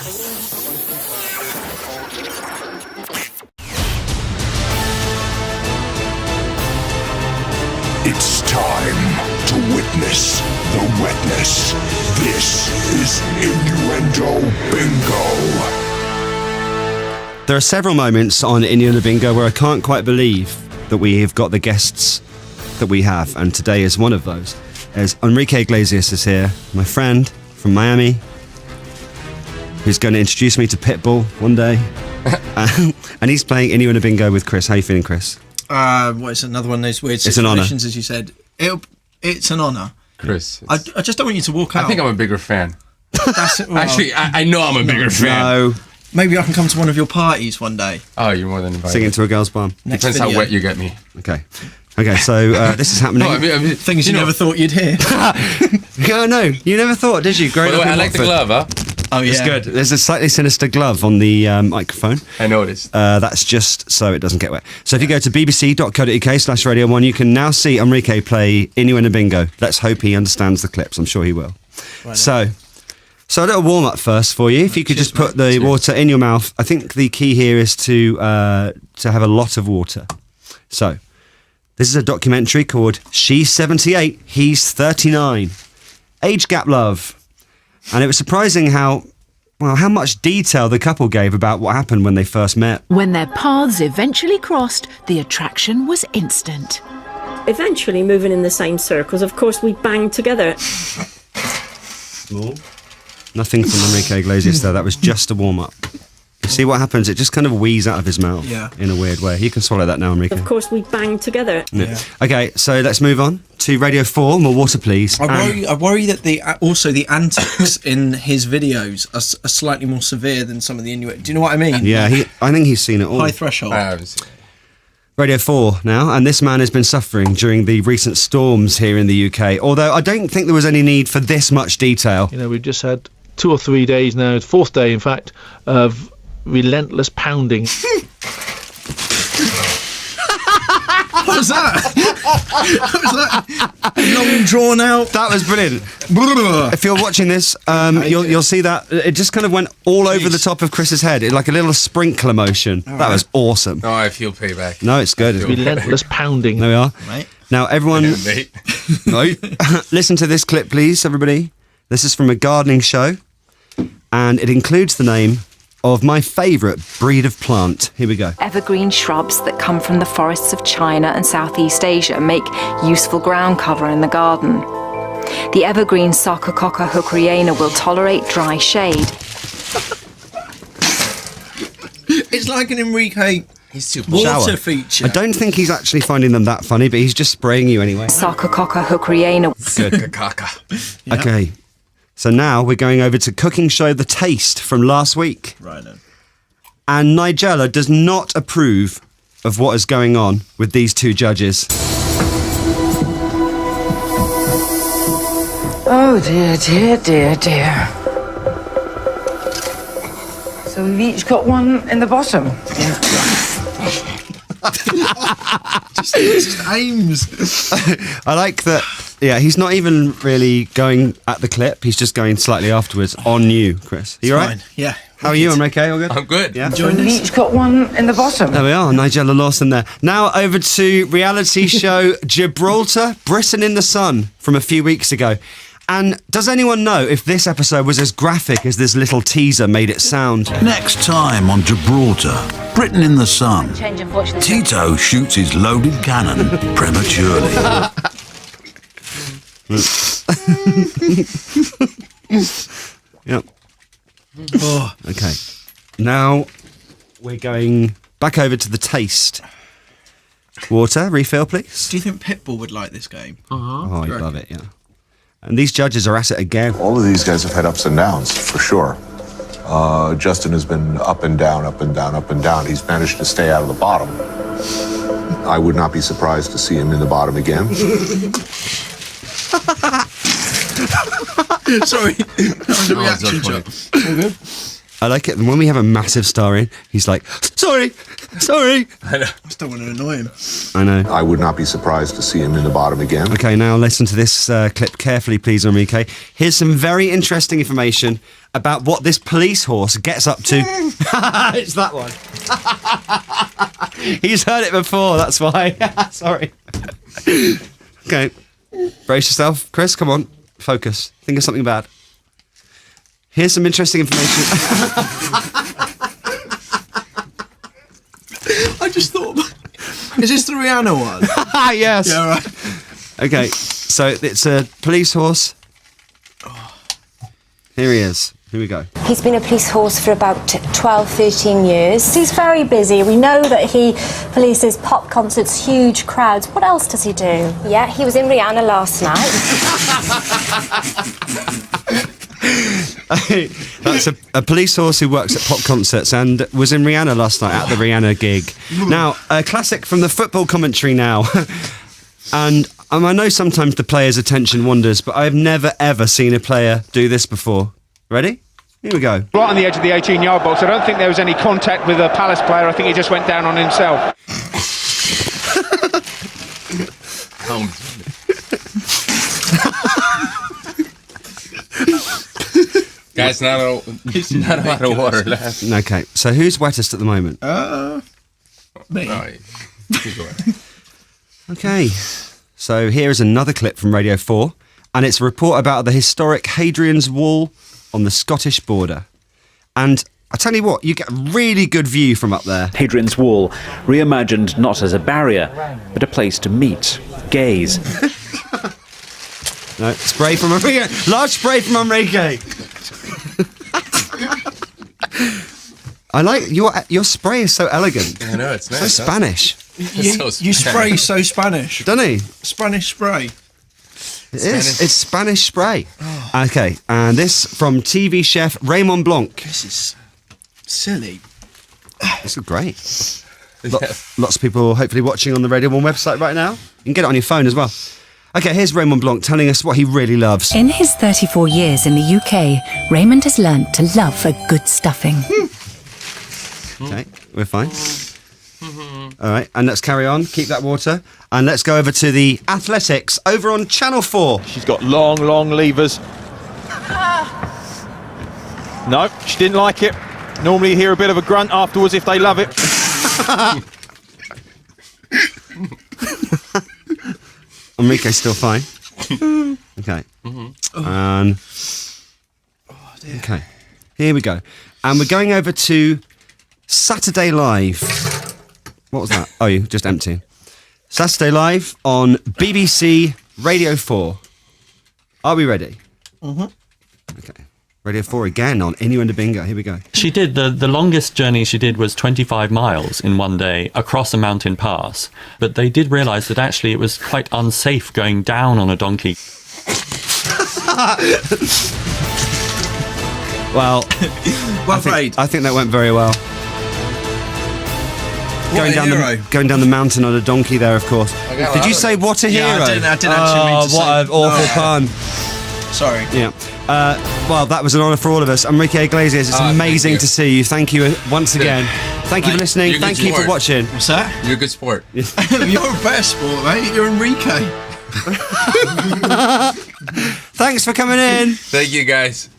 It's time to witness the wetness. This is Innuendo Bingo. There are several moments on Innuendo Bingo where I can't quite believe that we have got the guests that we have, and today is one of those. As Enrique Iglesias is here, my friend from Miami, who's going to introduce me to Pitbull one day. And he's playing Innuendo Bingo with Chris. How you feeling, Chris? It's another one of those weird situations, as you said. It's an honour. Chris. I just don't want you to walk out. I think I'm a bigger fan. Well, Actually, I know I'm a bigger fan. No. maybe I can come to one of your parties one day. Oh, you're more than invited. Singing to a girl's bum. Depends how wet you get me. Okay, so this is happening. No, I mean, things you never thought you'd hear. No, you never thought, did you? By the way, I like the glove, huh? Oh, yeah. It's good. There's a slightly sinister glove on the microphone. I noticed. That's just so it doesn't get wet. So if you go to bbc.co.uk/Radio 1, you can now see Enrique play Innuendo Bingo. Let's hope he understands the clips. I'm sure he will. Right, so a little warm-up first for you. If you could just put the water in your mouth. I think the key here is to have a lot of water. So this is a documentary called She's 78, He's 39. Age gap love. And it was surprising how much detail the couple gave about what happened when they first met. When their paths eventually crossed, the attraction was instant. Eventually moving in the same circles, of course, we banged together. Small. Nothing from Enrique Iglesias though, that was just a warm-up. You see what happens? It just kind of wheezes out of his mouth in a weird way. You can swallow that now, Enrique. Of course, we banged together. Yeah. Okay, so let's move on to Radio 4. More water, please. I worry that the antics in his videos are slightly more severe than some of the innuendo. Do you know what I mean? Yeah, I think he's seen it all. High threshold. I haven't seen it. Radio 4 now, and this man has been suffering during the recent storms here in the UK, although I don't think there was any need for this much detail. You know, we've just had 2 or 3 days now, fourth day in fact, of relentless pounding. What was that? What was that? Long drawn out. That was brilliant. If you're watching this, you'll see that it just kind of went all over the top of Chris's head, like a little sprinkler motion. That was awesome. Oh, I feel payback. No, it's good. Relentless pounding. There we are. Mate. Now, everyone, listen to this clip, please, everybody. This is from a gardening show, and it includes the name of my favourite breed of plant. Here we go. Evergreen shrubs that come from the forests of China and Southeast Asia make useful ground cover in the garden. The evergreen Sarcococca hookeriana will tolerate dry shade. It's like an Enrique water feature. I don't think he's actually finding them that funny, but he's just spraying you anyway. Sarcococca hookeriana. Good. Okay. So now we're going over to cooking show The Taste from last week. Right then. And Nigella does not approve of what is going on with these two judges. Oh dear. So we've each got one in the bottom. just aims. I like that. Yeah, he's not even really going at the clip. He's just going slightly afterwards on you, Chris. Are you all right? Yeah. How are you, Enrique? All good? I'm good. Yeah. So we've each got one in the bottom. There we are, Nigella Lawson there. Now over to reality show Gibraltar, Britain in the Sun from a few weeks ago. And does anyone know if this episode was as graphic as this little teaser made it sound? Next time on Gibraltar, Britain in the Sun, Tito shoots his loaded cannon prematurely. Yep. Oh. Okay. Now we're going back over to The Taste. Water, refill, please. Do you think Pitbull would like this game? Oh, I love it, yeah. And these judges are at it again. All of these guys have had ups and downs, for sure. Justin has been up and down, up and down, up and down. He's managed to stay out of the bottom. I would not be surprised to see him in the bottom again. Sorry. That was a reaction shot. All good? I like it. And when we have a massive star in, he's like, sorry. I still want to annoy him. I know. I would not be surprised to see him in the bottom again. Okay, now listen to this clip carefully, please, Enrique. Here's some very interesting information about what this police horse gets up to. It's that one. He's heard it before, that's why. Sorry. Okay. Brace yourself. Chris, come on. Focus. Think of something bad. Here's some interesting information. I just thought... Is this the Rihanna one? Yes. Yeah, right. Okay, so it's a police horse. Here he is. Here we go. He's been a police horse for about 12, 13 years. He's very busy. We know that he polices pop concerts, huge crowds. What else does he do? Yeah, he was in Rihanna last night. That's a police horse who works at pop concerts and was in Rihanna last night at the Rihanna gig. Now, a classic from the football commentary now. And I know sometimes the player's attention wanders, but I've never, ever seen a player do this before. Ready? Here we go. Right on the edge of the 18-yard box. I don't think there was any contact with a Palace player. I think he just went down on himself. Guys, not a lot of water left. Okay, so who's wettest at the moment? Me. Okay, so here is another clip from Radio 4, and it's a report about the historic Hadrian's Wall on the Scottish border. And I tell you what, you get a really good view from up there. Hadrian's Wall, reimagined not as a barrier, but a place to meet, gaze. No, spray from Enrique. Large spray from Enrique. I like your spray is so elegant. I know, it's nice. So Spanish. You spray so Spanish. Doesn't he? Spanish spray. It is. It's Spanish spray. Okay, and this from TV chef Raymond Blanc. This is silly. This is great. Lots of people hopefully watching on the Radio 1 website right now. You can get it on your phone as well. Okay, here's Raymond Blanc telling us what he really loves. In his 34 years in the UK, Raymond has learnt to love a good stuffing. Okay, we're fine. All right, and let's carry on. Keep that water. And let's go over to the athletics over on Channel 4. She's got long, long levers. No, she didn't like it. Normally you hear a bit of a grunt afterwards if they love it. Enrique's still fine. Okay. And okay, here we go. And we're going over to Saturday Live. What was that? Oh, you just empty. Saturday Live on BBC Radio 4. Are we ready? Okay. Radio 4 again on Innuendobingo. Here we go. She did, the longest journey she did was 25 miles in one day across a mountain pass. But they did realise that actually it was quite unsafe going down on a donkey. Well, I think that went very well. Going down the mountain on a donkey there, of course. Did you say what a hero? I didn't actually mean to say. What an awful pun. Sorry. Yeah. Well, that was an honour for all of us. Enrique Iglesias, it's amazing to see you. Thank you once again. Thank you for listening. Thank you for watching. What's that? You're a good sport. You're a better sport, mate. You're Enrique. Thanks for coming in. Thank you, guys.